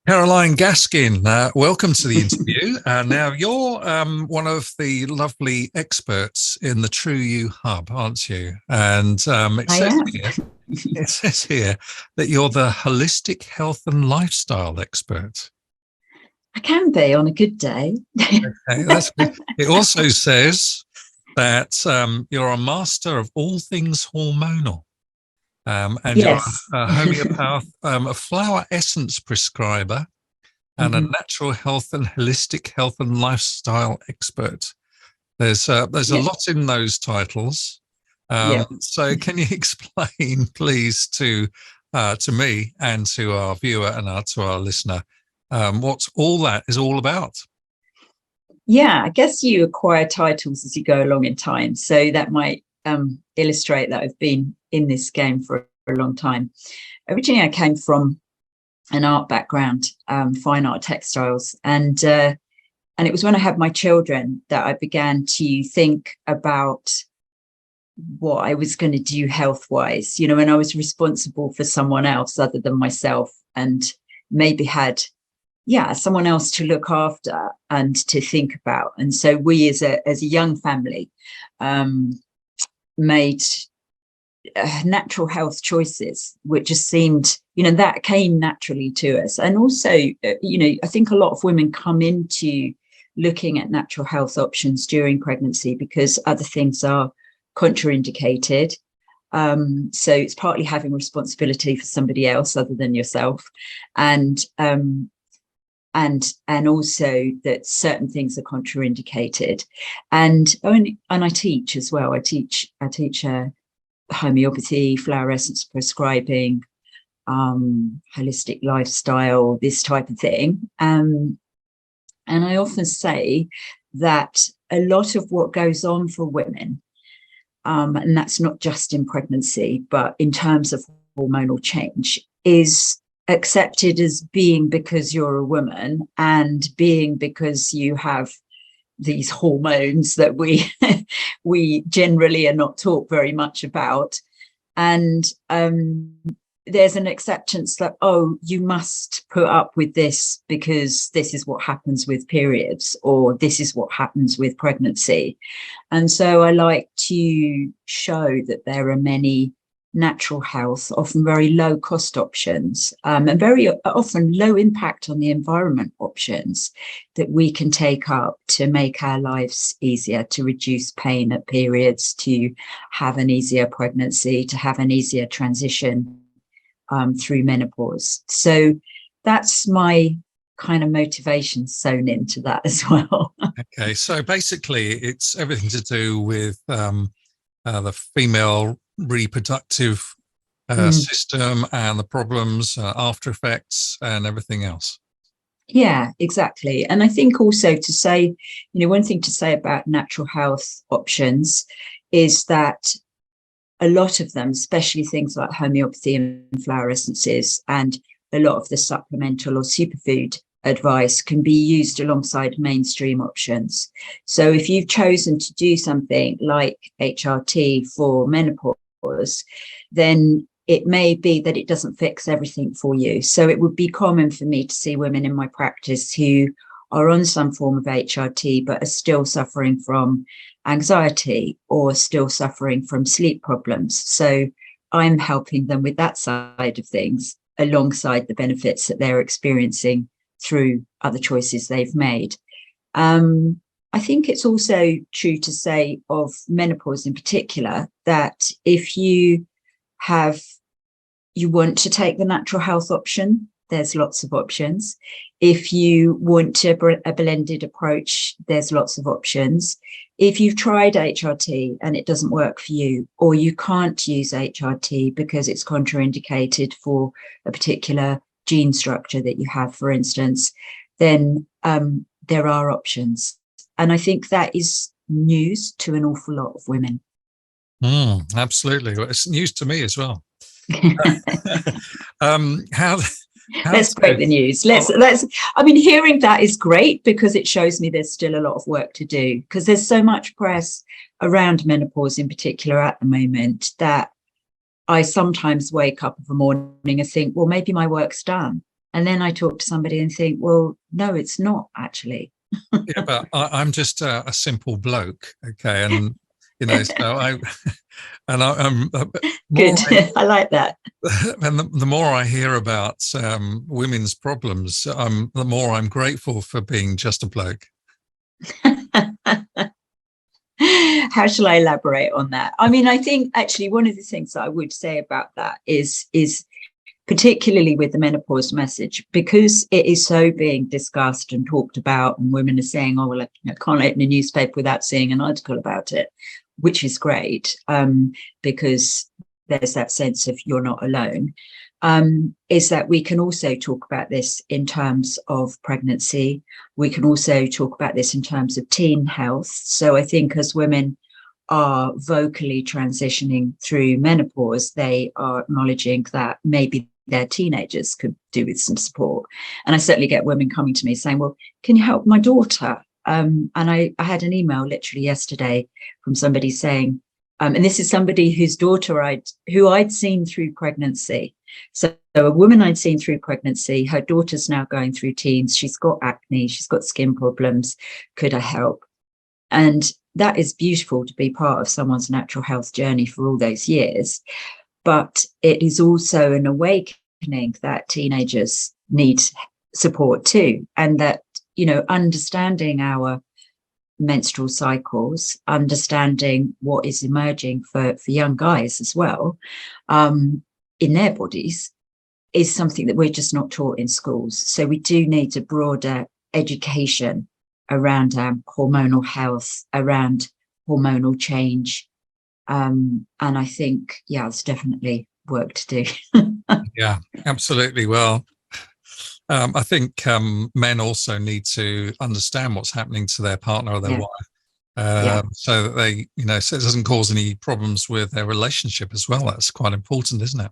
Caroline Gaskin, welcome to the interview. Now, you're one of the lovely experts in the True You Hub, aren't you? And I am. it says here that you're the holistic health and lifestyle expert. I can be on a good day. Okay, that's good. It also says that you're a master of all things hormonal. And you're Yes. a homeopath, a flower essence prescriber, and a Mhm. natural health and holistic health and lifestyle expert. There's a Yeah. lot in those titles. Yeah. So can you explain, please, to me and to our viewer and to our listener, what all that is all about? Yeah. I guess you acquire titles as you go along in time. So that might illustrate that I've been in this game for a long time. Originally, I came from an art background, fine art textiles. And it was when I had my children that I began to think about what I was going to do health wise, when I was responsible for someone else other than myself and maybe had, someone else to look after and to think about. And so we as a young family made natural health choices, which just seemed, that came naturally to us. And also, I think a lot of women come into looking at natural health options during pregnancy because other things are contraindicated. So it's partly having responsibility for somebody else other than yourself, and also that certain things are contraindicated. And I teach as well. I teach homeopathy, flower essence prescribing, holistic lifestyle, this type of thing. And I often say that a lot of what goes on for women, and that's not just in pregnancy, but in terms of hormonal change, is accepted as being because you're a woman and being because you have these hormones that we generally are not taught very much about. And there's an acceptance that, oh, you must put up with this because this is what happens with periods, or this is what happens with pregnancy. And so I like to show that there are many natural health, often very low cost options, and very often low impact on the environment options that we can take up to make our lives easier, to reduce pain at periods, to have an easier pregnancy, to have an easier transition through menopause. So that's my kind of motivation sewn into that as well. Okay, so basically, it's everything to do with the female reproductive system and the problems, after effects, and everything else. Yeah, exactly. And I think also to say, one thing to say about natural health options is that a lot of them, especially things like homeopathy and flower essences, and a lot of the supplemental or superfood advice can be used alongside mainstream options. So if you've chosen to do something like HRT for menopause, then it may be that it doesn't fix everything for you. So it would be common for me to see women in my practice who are on some form of HRT but are still suffering from anxiety or still suffering from sleep problems. So I'm helping them with that side of things alongside the benefits that they're experiencing through other choices they've made. I think it's also true to say of menopause in particular that if you want to take the natural health option, there's lots of options. If you want a blended approach, there's lots of options. If you've tried HRT and it doesn't work for you, or you can't use HRT because it's contraindicated for a particular gene structure that you have, for instance, then there are options. And I think that is news to an awful lot of women. Absolutely. Well, it's news to me as well. How Let's break the news. Hearing that is great because it shows me there's still a lot of work to do, because there's so much press around menopause in particular at the moment that I sometimes wake up of a morning and think, well, maybe my work's done. And then I talk to somebody and think, well, no, it's not actually. Yeah, but I'm just a simple bloke, okay, and so I'm more Good. I like that. and the more I hear about women's problems, the more I'm grateful for being just a bloke. How shall I elaborate on that? I mean, I think actually one of the things that I would say about that is particularly with the menopause message, because it is so being discussed and talked about, and women are saying, oh, well, I can't open a newspaper without seeing an article about it, which is great, because there's that sense of you're not alone, is that we can also talk about this in terms of pregnancy. We can also talk about this in terms of teen health. So I think as women are vocally transitioning through menopause, they are acknowledging that maybe their teenagers could do with some support. And I certainly get women coming to me saying, well, can you help my daughter? And I had an email literally yesterday from somebody saying, and this is somebody whose daughter who I'd seen through pregnancy. So a woman I'd seen through pregnancy, her daughter's now going through teens. She's got acne, she's got skin problems. Could I help? And that is beautiful to be part of someone's natural health journey for all those years. But it is also an awakening that teenagers need support too. And that, understanding our menstrual cycles, understanding what is emerging for young guys as well, in their bodies, is something that we're just not taught in schools. So we do need a broader education around hormonal health, around hormonal change. And I think, there's definitely work to do. Yeah, absolutely. Well, I think men also need to understand what's happening to their partner or their wife, so that they, so it doesn't cause any problems with their relationship as well. That's quite important, isn't it?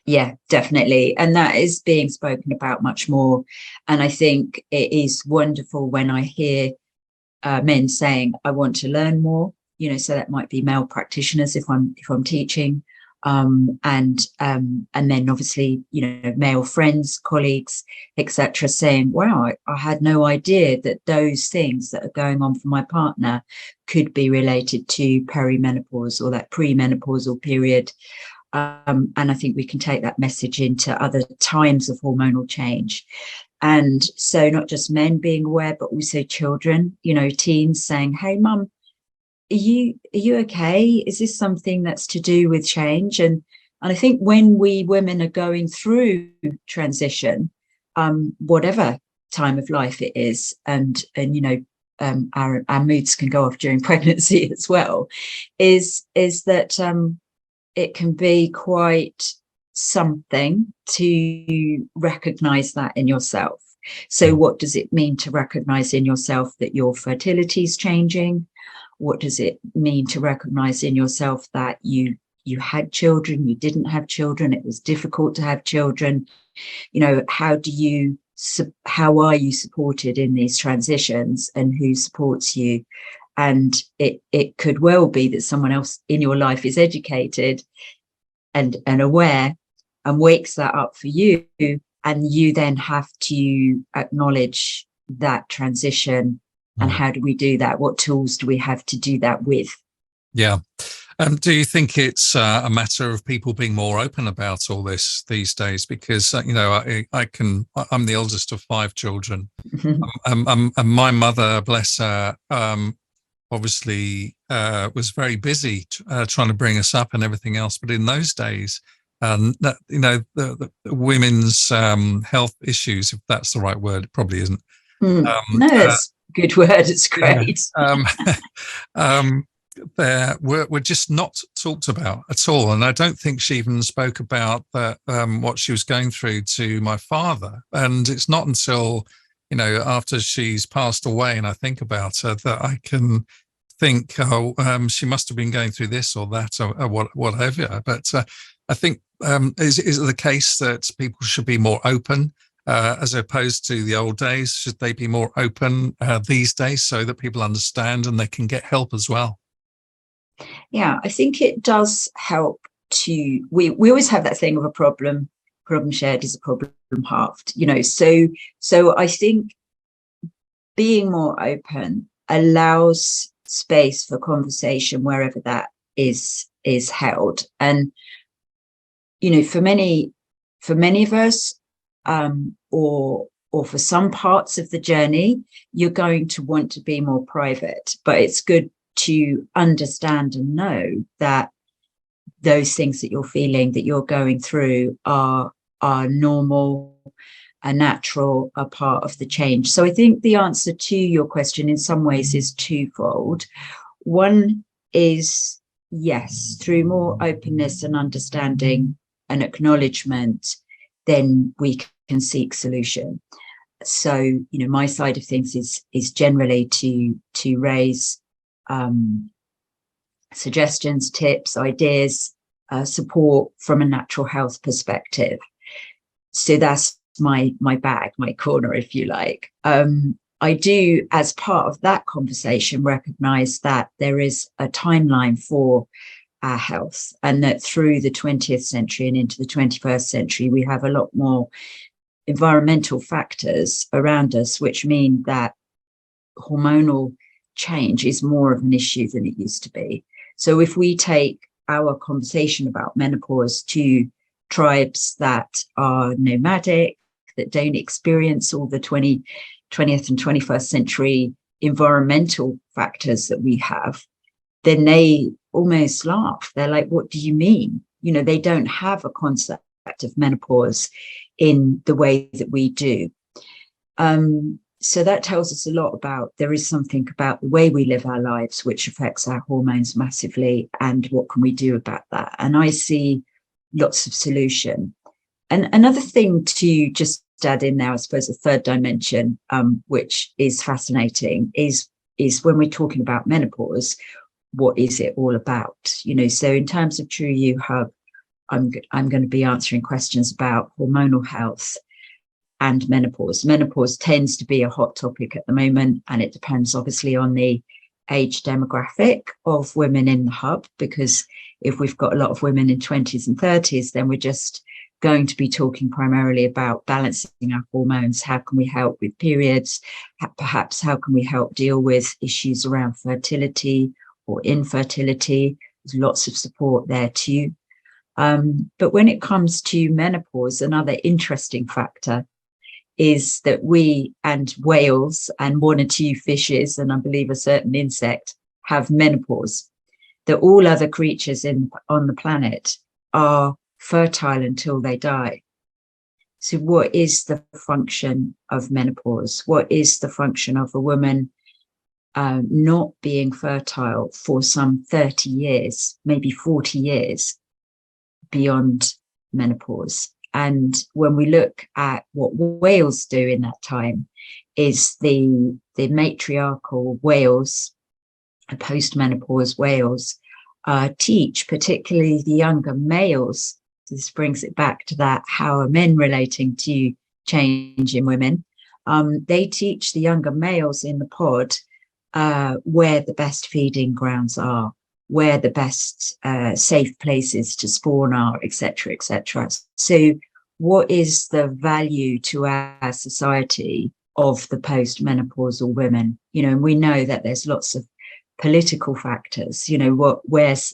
Yeah, definitely. And that is being spoken about much more. And I think it is wonderful when I hear men saying, I want to learn more, so that might be male practitioners if I'm teaching. And then obviously, male friends, colleagues, etc., saying, wow, I had no idea that those things that are going on for my partner could be related to perimenopause or that premenopausal period. And I think we can take that message into other times of hormonal change. And so not just men being aware, but also children, teens saying, hey, mum, are you okay? Is this something that's to do with change? And I think when we women are going through transition, whatever time of life it is, and our moods can go off during pregnancy as well, is that it can be quite something to recognize that in yourself. So what does it mean to recognize in yourself that your fertility is changing? What does it mean to recognize in yourself that you had children, you didn't have children, it was difficult to have children? How are you supported in these transitions, and who supports you? And it could well be that someone else in your life is educated and aware and wakes that up for you, and you then have to acknowledge that transition. And how do we do that? What tools do we have to do that with? Yeah. Do you think it's a matter of people being more open about all this these days? Because, I'm the eldest of 5 children. And my mother, bless her, obviously was very busy trying to bring us up and everything else. But in those days, the women's health issues, if that's the right word, it probably isn't. No, it's a good word. It's great. There were just not talked about at all. And I don't think she even spoke about that, what she was going through to my father. And it's not until, after she's passed away and I think about her that I can think, she must have been going through this or that or whatever. But I think, is it the case that people should be more open as opposed to the old days? Should they be more open these days so that people understand and they can get help as well? Yeah, I think it does help we always have that thing of a problem problem shared is a problem halved, you know. So I think being more open allows space for conversation wherever that is held. And, you know, for many of us, or for some parts of the journey, you're going to want to be more private, but it's good to understand and know that those things that you're feeling, that you're going through, are normal, are natural, are part of the change. So I think the answer to your question in some ways is twofold. One is, yes, through more openness and understanding and acknowledgement, then we can seek solution. So, you know, my side of things is generally to raise suggestions, tips, ideas, support from a natural health perspective. So that's my bag, my corner, if you like. I do, as part of that conversation, recognize that there is a timeline for our health, and that through the 20th century and into the 21st century, we have a lot more environmental factors around us, which mean that hormonal change is more of an issue than it used to be. So if we take our conversation about menopause to tribes that are nomadic, that don't experience all the 20th and 21st century environmental factors that we have, then they almost laugh. They're like, what do you mean? You know, they don't have a concept of menopause in the way that we do. So that tells us a lot about, there is something about the way we live our lives which affects our hormones massively, and what can we do about that? And I see lots of solution. And another thing to just add in now, I suppose a third dimension, which is fascinating, is when we're talking about menopause, what is it all about? You know, so in terms of True You Hub, I'm going to be answering questions about hormonal health and menopause. Menopause tends to be a hot topic at the moment, and it depends obviously on the age demographic of women in the hub, because if we've got a lot of women in 20s and 30s, then we're just going to be talking primarily about balancing our hormones. How can we help with periods? Perhaps how can we help deal with issues around fertility or infertility? There's lots of support there too. But when it comes to menopause, another interesting factor is that we and whales and one or two fishes, and I believe a certain insect, have menopause. That all other creatures on the planet are fertile until they die. So what is the function of menopause? What is the function of a woman not being fertile for some 30 years, maybe 40 years beyond menopause? And when we look at what whales do in that time, is the matriarchal whales, post-menopause whales, teach particularly the younger males. This brings it back to that, how are men relating to change in women? They teach the younger males in the pod where the best feeding grounds are, where the best safe places to spawn are, etc., etc. So what is the value to our society of the post-menopausal women? You know, and we know that there's lots of political factors, you know,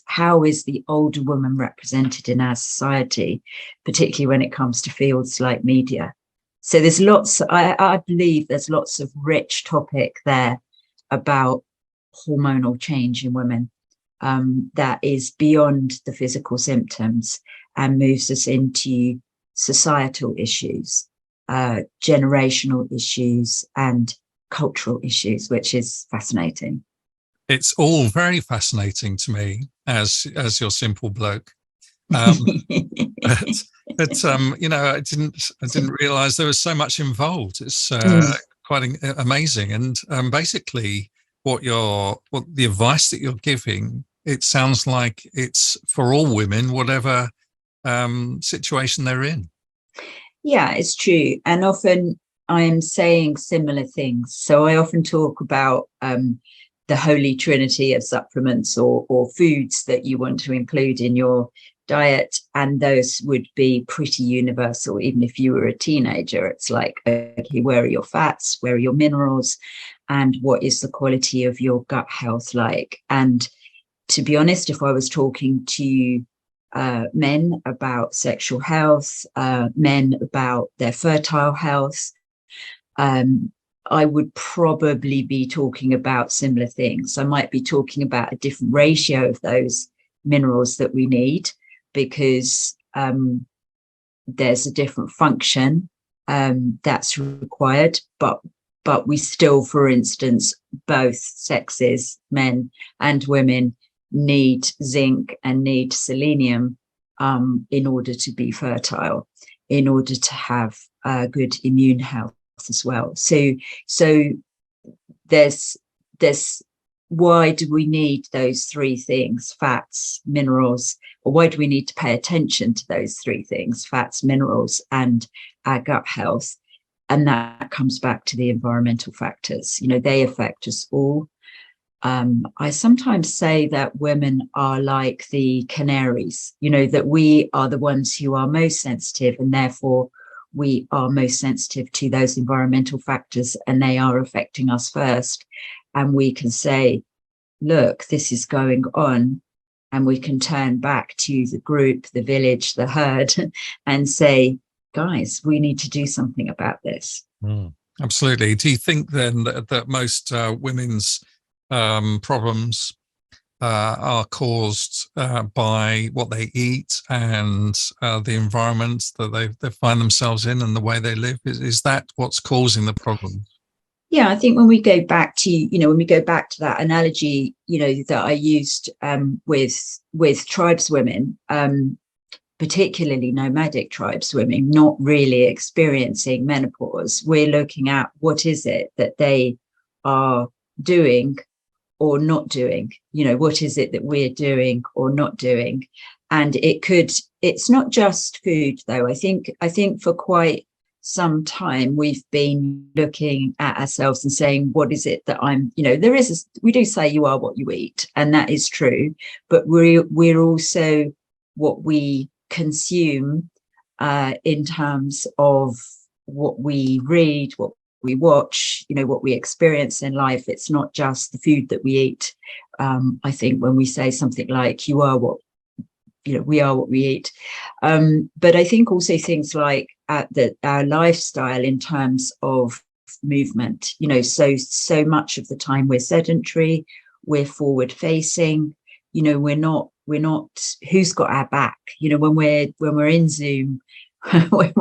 how is the older woman represented in our society, particularly when it comes to fields like media. So there's lots, I believe there's lots of rich topic there about hormonal change in women that is beyond the physical symptoms and moves us into societal issues, generational issues and cultural issues, which is fascinating. It's all very fascinating to me as your simple bloke. But you know, I didn't realize there was so much involved. It's quite amazing. And basically what the advice that you're giving, it sounds like it's for all women, whatever situation they're in. Yeah, it's true. And often I'm saying similar things. So I often talk about the holy trinity of supplements or foods that you want to include in your diet, and those would be pretty universal. Even if you were a teenager, it's like, okay, where are your fats, where are your minerals, and what is the quality of your gut health like? And to be honest, if I was talking to men about sexual health, men about their fertile health, I would probably be talking about similar things. I might be talking about a different ratio of those minerals that we need, because there's a different function that's required, but we still, for instance, both sexes, men and women, need zinc and need selenium in order to be fertile, in order to have good immune health as well. So there's why do we need those three things, fats, minerals, or why do we need to pay attention to those three things, fats, minerals, and our gut health? And that comes back to the environmental factors. You know, they affect us all. I sometimes say that women are like the canaries, you know, that we are the ones who are most sensitive, and therefore we are most sensitive to those environmental factors, and they are affecting us first. And we can say, look, this is going on, and we can turn back to the group, the village, the herd, and say, guys, we need to do something about this. Absolutely. Do you think then that most women's problems are caused by what they eat and the environment that they find themselves in and the way they live? Is that what's causing the problem? Yeah, I think when we go back to, that analogy, that I used with tribeswomen, particularly nomadic tribeswomen, not really experiencing menopause, we're looking at what is it that they are doing or not doing, what is it that we're doing or not doing? And it's not just food though. I think for quite some time we've been looking at ourselves and saying, what is it that I'm, we do say you are what you eat, and that is true, but we're also what we consume in terms of what we read, what we watch, what we experience in life. It's not just the food that we eat. I think when we say something like we are what we eat, but I think also things like our lifestyle in terms of movement, so much of the time we're sedentary, we're forward facing, we're not who's got our back, when we're in Zoom, when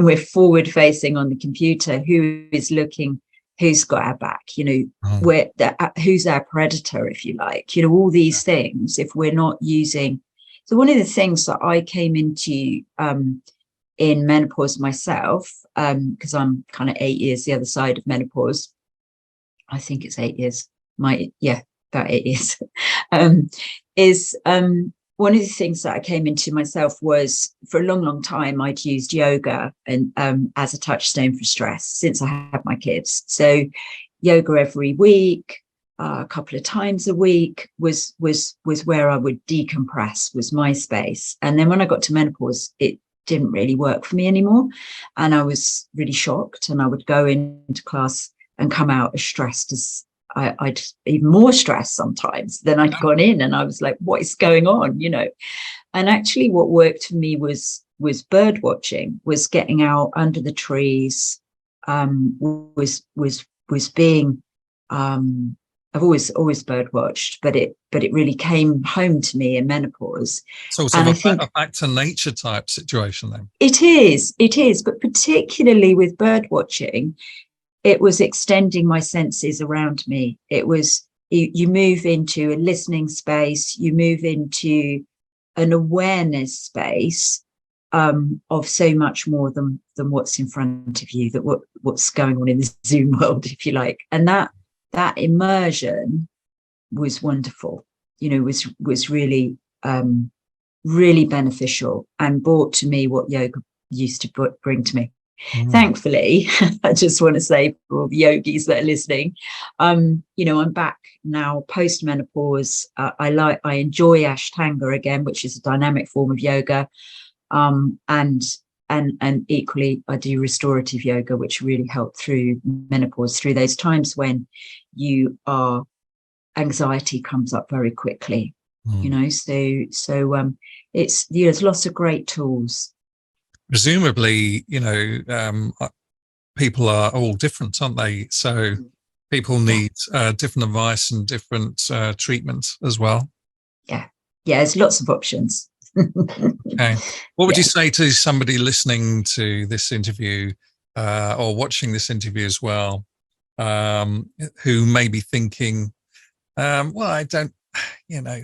we're forward facing on the computer, who is looking, who's got our back, who's our predator, if you like, all these things, if we're not using. So one of the things that I came into in menopause myself, because I'm kind of 8 years the other side of menopause, I think it's 8 years, about 8 years, is one of the things that I came into myself was, for a long, long time, I'd used yoga and as a touchstone for stress since I had my kids. So yoga every week, a couple of times a week was where I would decompress, was my space. And then when I got to menopause, it didn't really work for me anymore. And I was really shocked, and I would go into class and come out as stressed as I'd even more stressed sometimes than I'd gone in. And I was like, what is going on? And actually what worked for me was bird watching, was getting out under the trees, was being, I've always bird watched, but it really came home to me in menopause. So I think a back to nature type situation then. It is, but particularly with bird watching, it was extending my senses around me. It was, you move into a listening space, you move into an awareness space of so much more than what's in front of you, that what's going on in the Zoom world, if you like. And that immersion was wonderful, was really, really beneficial, and brought to me what yoga used to bring to me. Thankfully, I just want to say for all the yogis that are listening, you know, I'm back now post menopause. I enjoy Ashtanga again, which is a dynamic form of yoga, and equally I do restorative yoga, which really helped through menopause, through those times when anxiety comes up very quickly. You know, so it's, there's lots of great tools. Presumably, you know, people are all different, aren't they? So people need different advice and different treatment as well. Yeah, there's lots of options. Okay. What would you say to somebody listening to this interview or watching this interview as well, who may be thinking, well, I don't, you know,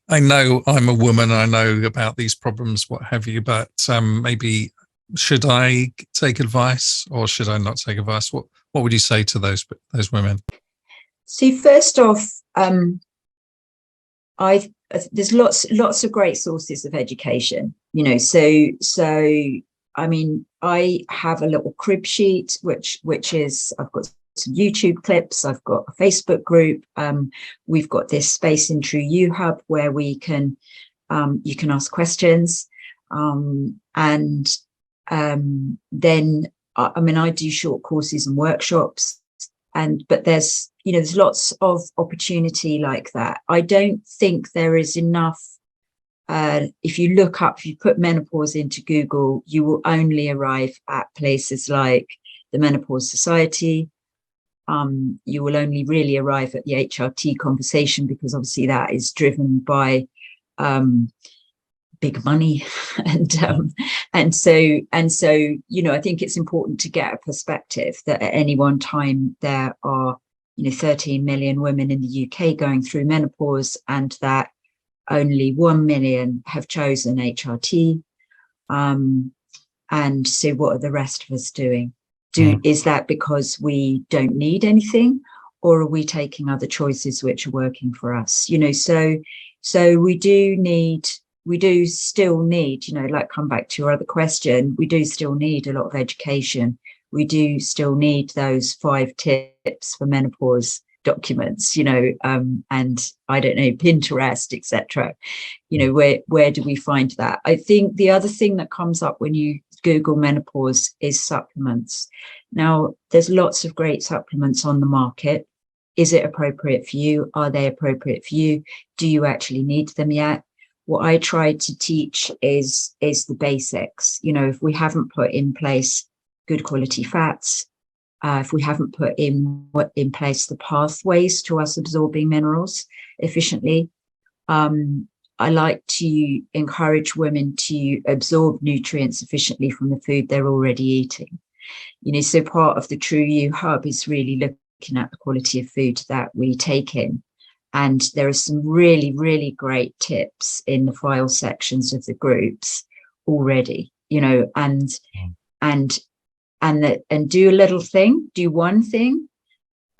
I know I'm a woman, I know about these problems, what have you, but maybe should I take advice or should I not take advice? What would you say to those women? See, first off, there's lots of great sources of education, you know, so I mean, I have a little crib sheet which is, I've got some YouTube clips, I've got a Facebook group, we've got this Space in True You hub where we can you can ask questions, and then I mean, I do short courses and workshops, but there's, you know, there's lots of opportunity like that. I don't think there is enough. If you put menopause into Google, you will only arrive at places like the Menopause Society. You will only really arrive at the HRT conversation, because obviously that is driven by big money, and so, you know, I think it's important to get a perspective that at any one time there are, you know, 13 million women in the UK going through menopause, and that only 1 million have chosen HRT. And so what are the rest of us doing? Is that because we don't need anything, or are we taking other choices which are working for us? You know, so we do still need, you know, like, come back to your other question, we do still need a lot of education. We do still need those 5 tips for menopause documents, you know, and I don't know, Pinterest, etc. You know, where do we find that? I think the other thing that comes up when you Google menopause is supplements. Now, there's lots of great supplements on the market. Is it appropriate for you? Are they appropriate for you? Do you actually need them yet? What I try to teach is the basics. You know, if we haven't put in place good quality fats, if we haven't put in place the pathways to us absorbing minerals efficiently, I like to encourage women to absorb nutrients efficiently from the food they're already eating. You know, so part of the True You Hub is really looking at the quality of food that we take in. And there are some really, really great tips in the file sections of the groups already, you know, and do a little thing, do one thing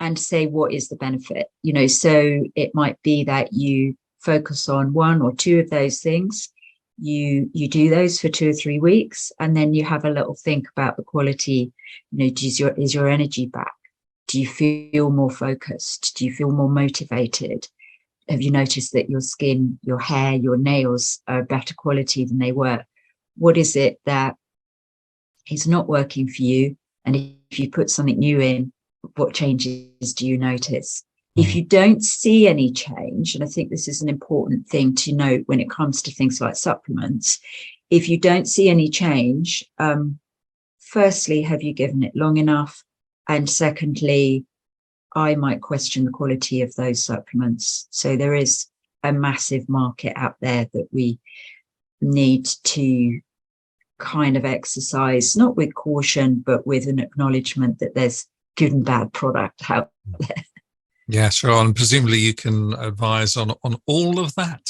and say, what is the benefit? You know, so it might be that you focus on 1 or 2 of those things. You do those for 2 or 3 weeks, and then you have a little think about the quality. You know, is your energy back? Do you feel more focused? Do you feel more motivated? Have you noticed that your skin, your hair, your nails are better quality than they were? What is it that is not working for you? And if you put something new in, what changes do you notice? If you don't see any change, and I think this is an important thing to note when it comes to things like supplements, if you don't see any change, firstly, have you given it long enough? And secondly, I might question the quality of those supplements. So there is a massive market out there that we need to kind of exercise, not with caution, but with an acknowledgement that there's good and bad product out there. Yeah, sure. And presumably you can advise on all of that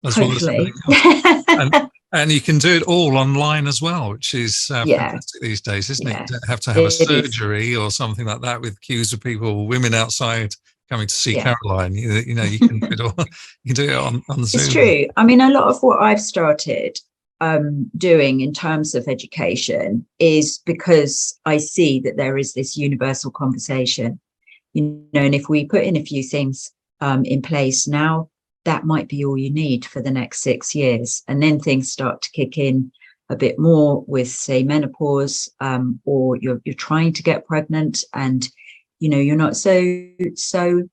as Hopefully. well as everything else. And you can do it all online as well, which is fantastic these days, isn't it? You don't have to have a surgery or something like that with queues of people, women outside coming to see Caroline. You know, you can do it all. You can do it on Zoom. It's true. I mean, a lot of what I've started doing in terms of education is because I see that there is this universal conversation, and if we put in a few things in place now, that might be all you need for the next 6 years. And then things start to kick in a bit more with, say, menopause, or you're trying to get pregnant and you're not so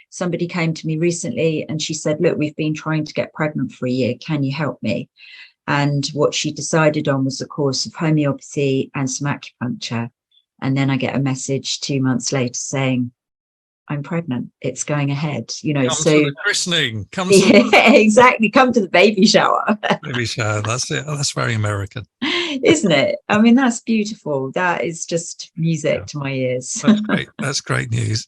somebody came to me recently and she said, look, we've been trying to get pregnant for a year, can you help me? And what she decided on was a course of homeopathy and some acupuncture. And then I get a message 2 months later saying, I'm pregnant, it's going ahead, Come so to the christening, exactly, come to the baby shower. Baby shower, that's it. That's very American, isn't it? I mean, that's beautiful. That is just music to my ears. That's great. That's great news.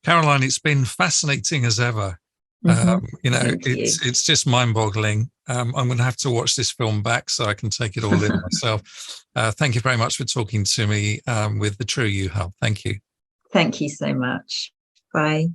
Caroline, it's been fascinating as ever. It's just mind-boggling. I'm going to have to watch this film back so I can take it all in myself. Thank you very much for talking to me with the True You Hub. Thank you. Thank you so much. Bye.